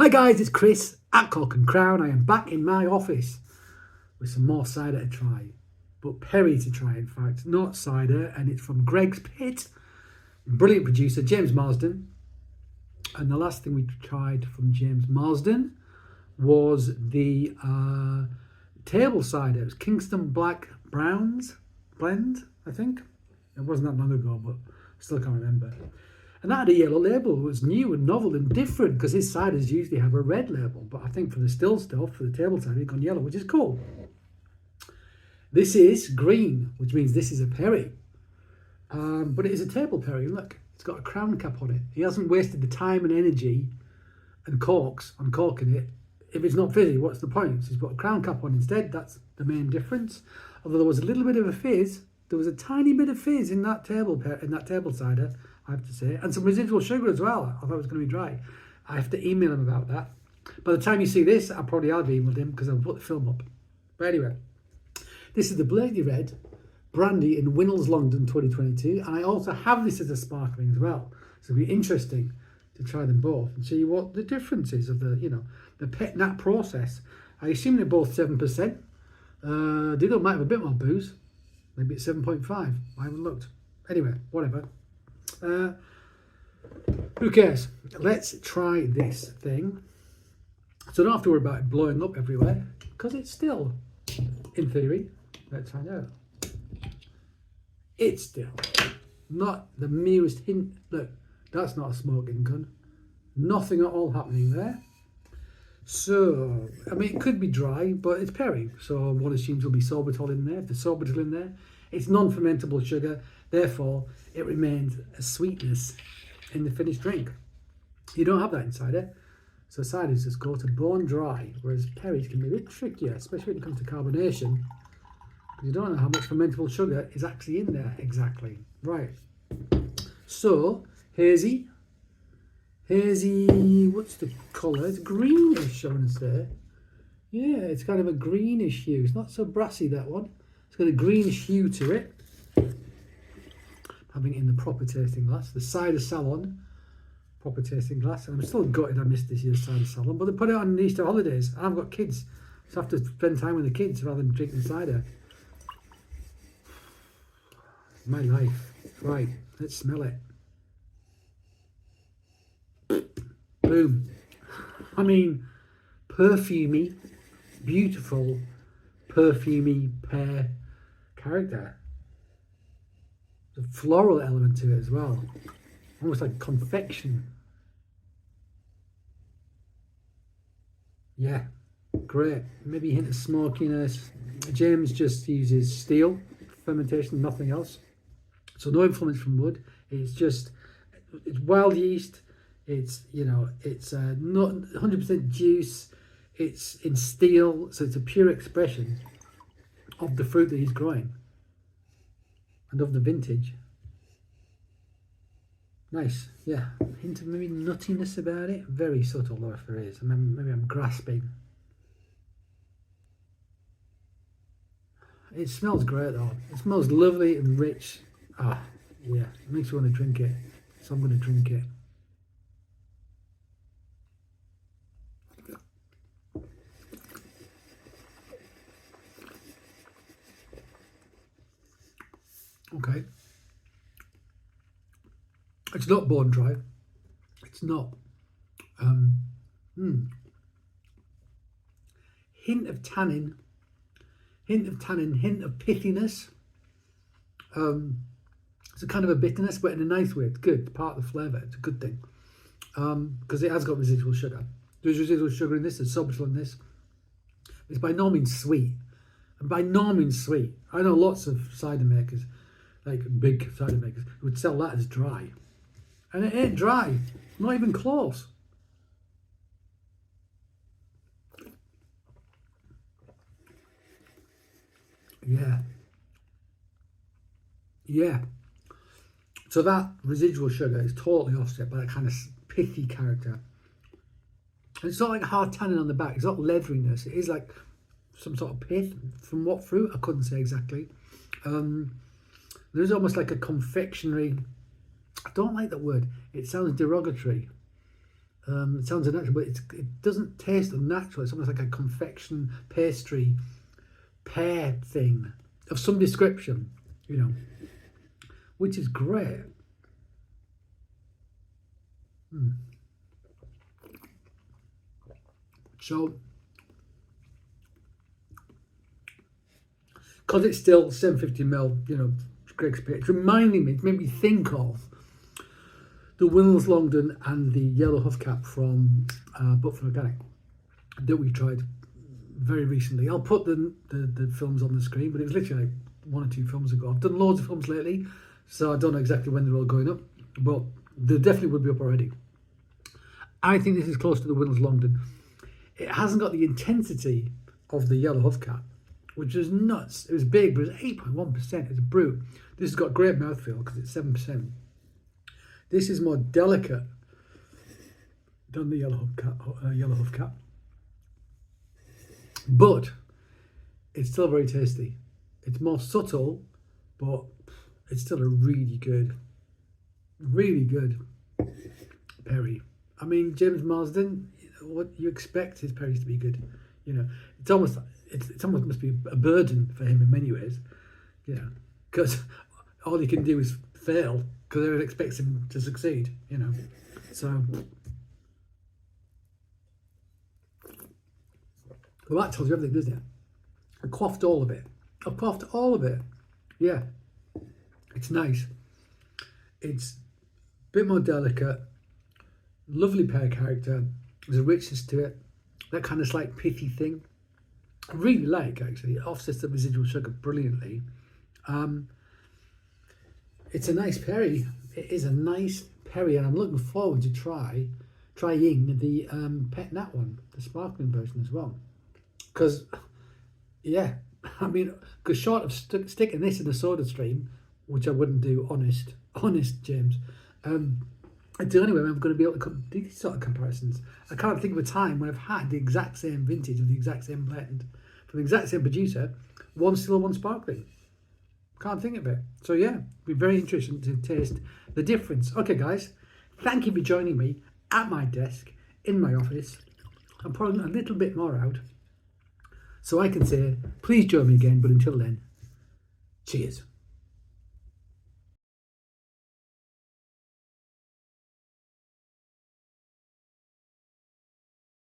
Hi guys, it's Chris at Cork and Crown. I am back in my office with some more cider to try, but perry to try in fact, not cider, and it's from Gregg's Pit. Brilliant producer, James Marsden. And the last thing we tried from James Marsden was the table cider. It was Kingston Black Browns blend, I think. It wasn't that long ago, but I still can't remember. And that had a yellow label. It was new and novel and different because his ciders usually have a red label. But I think for the still stuff, for the table cider, it's gone yellow, which is cool. This is green, which means this is a perry. But it is a table perry. Look, it's got a crown cap on it. He hasn't wasted the time and energy and corks on corking it. If it's not fizzy, what's the point? So he's put a crown cap on instead. That's the main difference. Although there was a little bit of a fizz. There was a tiny bit of fizz in that table cider, I have to say, and some residual sugar as well. I thought it was going to be dry. I have to email him about that. By the time you see this, I probably have emailed him because I've put the film up. But anyway, this is the Blakeney Red Brandy in Winnal's Longden 2022, and I also have this as a sparkling as well. So it'll be interesting to try them both and see what the difference is of the pet nat process. I assume they're both 7%. Diddle might have a bit more booze. Maybe it's 7.5. I haven't looked. Anyway, whatever. Who cares? Let's try this thing. So I don't have to worry about it blowing up everywhere because it's still, in theory, let's find out. It's still not the merest hint. Look, that's not a smoking gun. Nothing at all happening there. So, I mean, it could be dry, but it's perry. So one assumes there'll be sorbitol in there. If there's sorbitol in there, it's non-fermentable sugar. Therefore, it remains a sweetness in the finished drink. You don't have that in cider. So ciders just go to bone dry, whereas perries can be a bit trickier, especially when it comes to carbonation. Because you don't know how much fermentable sugar is actually in there exactly. Right. So, hazy, what's the colour? It's greenish, I want to say. Yeah, it's kind of a greenish hue. It's not so brassy, that one. It's got a greenish hue to it. Having it in the proper tasting glass. The Cider Salon proper tasting glass. And I'm still gutted I missed this year's Cider Salon. But they put it on the Easter holidays. And I've got kids. So I have to spend time with the kids rather than drinking cider. My life. Right, let's smell it. Boom. I mean, perfumey, beautiful, perfumey pear character. There's a floral element to it as well. Almost like confection. Yeah, great. Maybe a hint of smokiness. James just uses steel fermentation, nothing else. So no influence from wood. It's wild yeast. It's not 100% juice. It's in steel, so it's a pure expression of the fruit that he's growing and of the vintage. Nice, yeah. Hint of maybe nuttiness about it. Very subtle though, if there is. Maybe I'm grasping. It smells great though. It smells lovely and rich. Ah, yeah. It makes me want to drink it. So I'm going to drink it. Okay. It's not bone dry. It's not. Hint of tannin. Hint of pithiness. It's a kind of a bitterness, but in a nice way. It's good. It's part of the flavour. It's a good thing. Because it has got residual sugar. There's residual sugar in this. There's sorbitol in this. It's by no means sweet. And by no means sweet. I know lots of cider makers, like big cider makers, who would sell that as dry. And it ain't dry. Not even close. Yeah. Yeah. So that residual sugar is totally offset by that kind of pithy character. And it's not like hard tannin on the back. It's not leatheriness. It is like some sort of pith. From what fruit? I couldn't say exactly. There's almost like a confectionery. I don't like that word. It sounds derogatory. It sounds unnatural, but it doesn't taste unnatural. It's almost like a confection pastry pear thing of some description, you know, which is great. So, because it's still 750ml, you know, Gregg's Pit, it's reminding me, it made me think of the Winnal's Longden and the yellow hubcap from But Organic that we tried very recently. I'll put the films on the screen, but it was literally like 1 or 2 films ago. I've done loads of films lately, so I don't know exactly when they're all going up, but they definitely would be up already. I think this is close to the Winnal's Longden. It hasn't got the intensity of the yellow hubcap, which is nuts. It was big, but it was 8.1%. It's a brute. This has got great mouthfeel because it's 7%. This is more delicate than the yellow hubcap, but it's still very tasty. It's more subtle, but it's still a really good Perry. I mean, James Marsden, what you expect his Perrys to be good. You know, it's almost must be a burden for him in many ways. You know, because all he can do is fail because everyone expects him to succeed. You know, so. Well, that tells you everything, doesn't it? I quaffed all of it. Yeah, it's nice. It's a bit more delicate. Lovely pear character. There's a richness to it. That kind of slight pithy thing. I really like, actually. It offsets the residual sugar brilliantly. It's a nice perry. It is a nice perry, and I'm looking forward to trying the Pet Nat one, the sparkling version as well. Because, yeah, I mean, because short of sticking this in a soda stream, which I wouldn't do, honest, James, it's the only way I'm going to be able to do these sort of comparisons. I can't think of a time when I've had the exact same vintage of the exact same blend from the exact same producer, one still, one sparkling. Can't think of it. So yeah, it'd be very interesting to taste the difference. Okay, guys, thank you for joining me at my desk in my office. I'm pouring a little bit more out, so I can say, please join me again. But until then, cheers.